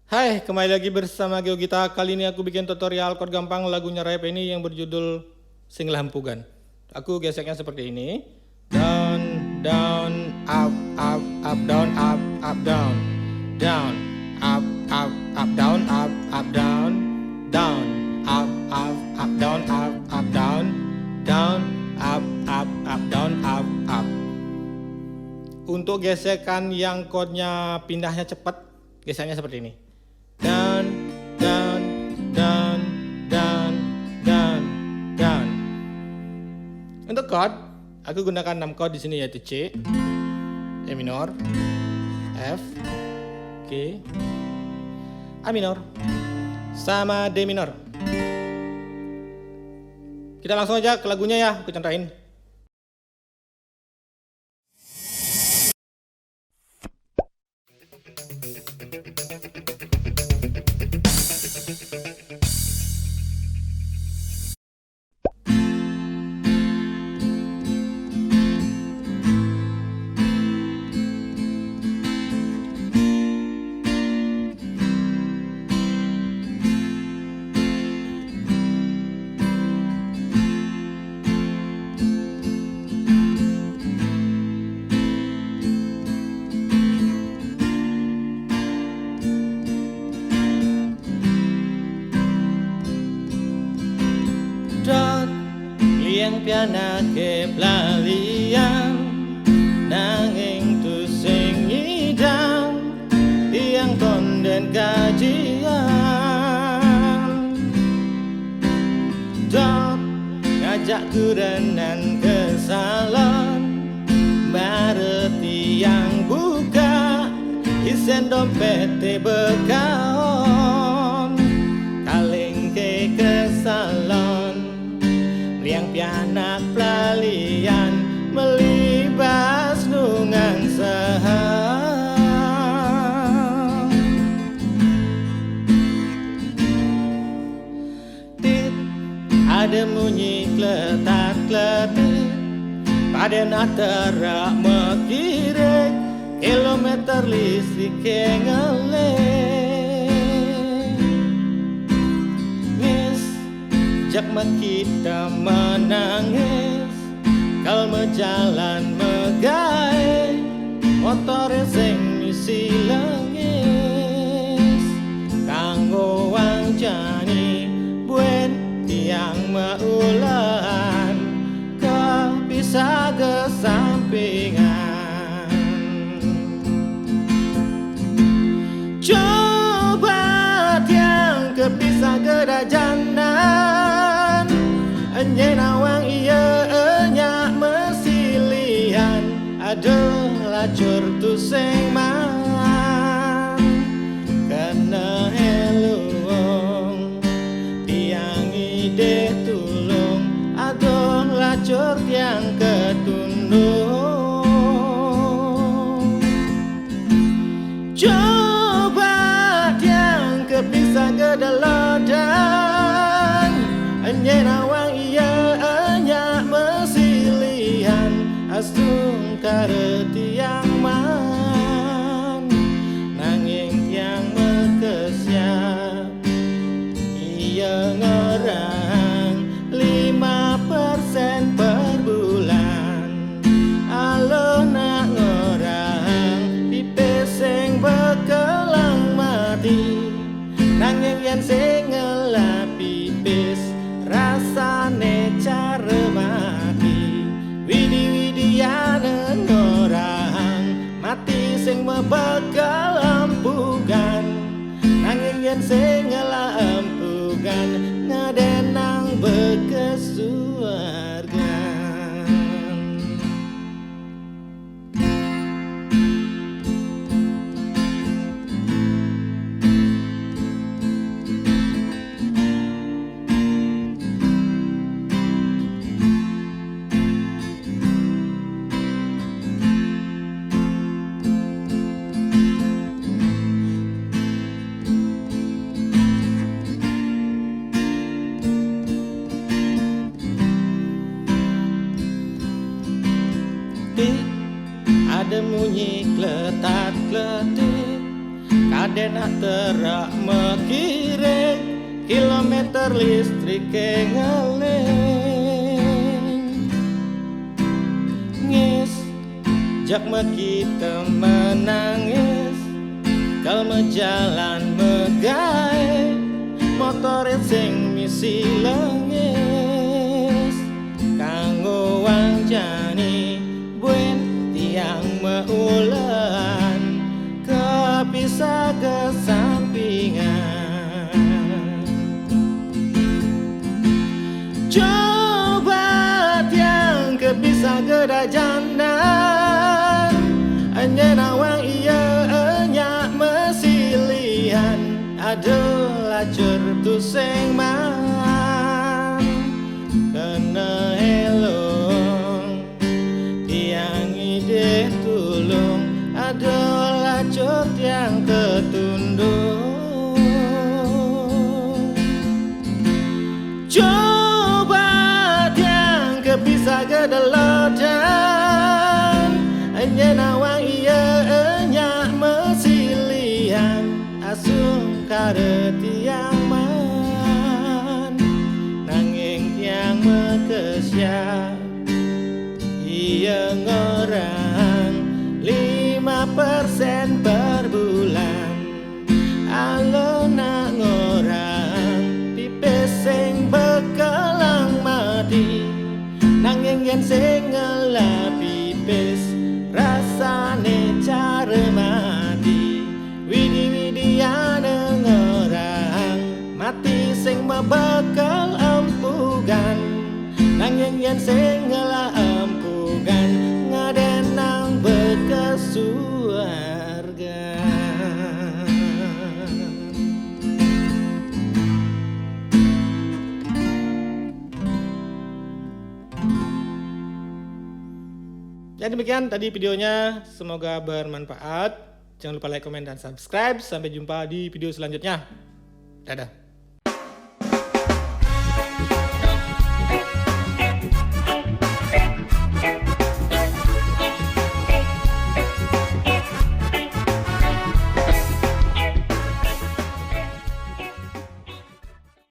Hai, kembali lagi bersama GeoGita. Kali ini aku bikin tutorial chord gampang lagunya Raya Penny yang berjudul Singlah Hempugan. Aku geseknya seperti ini. Down, down, up, up, up, down, up, down. Down, up, down, up, down. Down, up, down, up, down. Down, up, down, up. Untuk gesekan yang chordnya pindahnya cepat, geseknya seperti ini. Down, down, down, down, down, down. Untuk chord, aku gunakan 6 chord di sini yaitu C, E minor, F, G, A minor, sama D minor. Kita langsung aja ke lagunya ya, aku contohin. Yang piana ke pelalian nanging tu sing ngidam tiang tonden kajian dot ngajak kurenan ke salon bare tiang buka isen dompet bekaon kaling ke salon yang pianak pelalian melibas nungan saham tit ada bunyi kletat-kletit pada natera mekirek kilometer listrik ngelek jak kita menangis kal mejalan megai motor sing misi lengis kanggo wang jani buen tiang maulan kepisah kesampingan coba tiang kepisah kedajanan Nyenawang iya enyak mesilian adalah curtu sing man kena heluong tiang ide tulung adalah curt yang ketundung coba tiang kepisah kedaladan nyenawang astung kareti yang man nanging yang mekesya iya ngerang 5% per bulan alo nak ngerang pipe sing bekelang mati nanging yang sing ngelap pipis rasane cara mati Widiana orang mati sing mebakal ampugan nanging yen sing ngelampugan ngadenang bekesuargan ada bunyi kletat-kletit Kadena terak mekirek kilometer listrik ngeleng ngis jak kita menangis kalau jalan megae motor sing misi lengis kanggo wanjani buen tiang meulan kepisah kesampingan coba tiang kepisah kedajanan hanya nawang iya enyak mesilihan adalah certu sing man kena elong tiang ide tulung adalah cort yang ketundung coba tiang kepisah kedelodan hanya nawang iya enyak mesilihan asung kareti yang man nanging yang mekesya iya ngorang 5% per bulan alona ngorang pipes sing bekelang mati nanging yen sing ngelap pipes rasane cara mati widi-widiane ngorang mati sing mebekal empugan nanging yen sing ngelap empugan ngadenang bekas surga. Ya demikian tadi videonya, semoga bermanfaat. Jangan lupa like, komen, dan subscribe. Sampai jumpa di video selanjutnya. Dadah.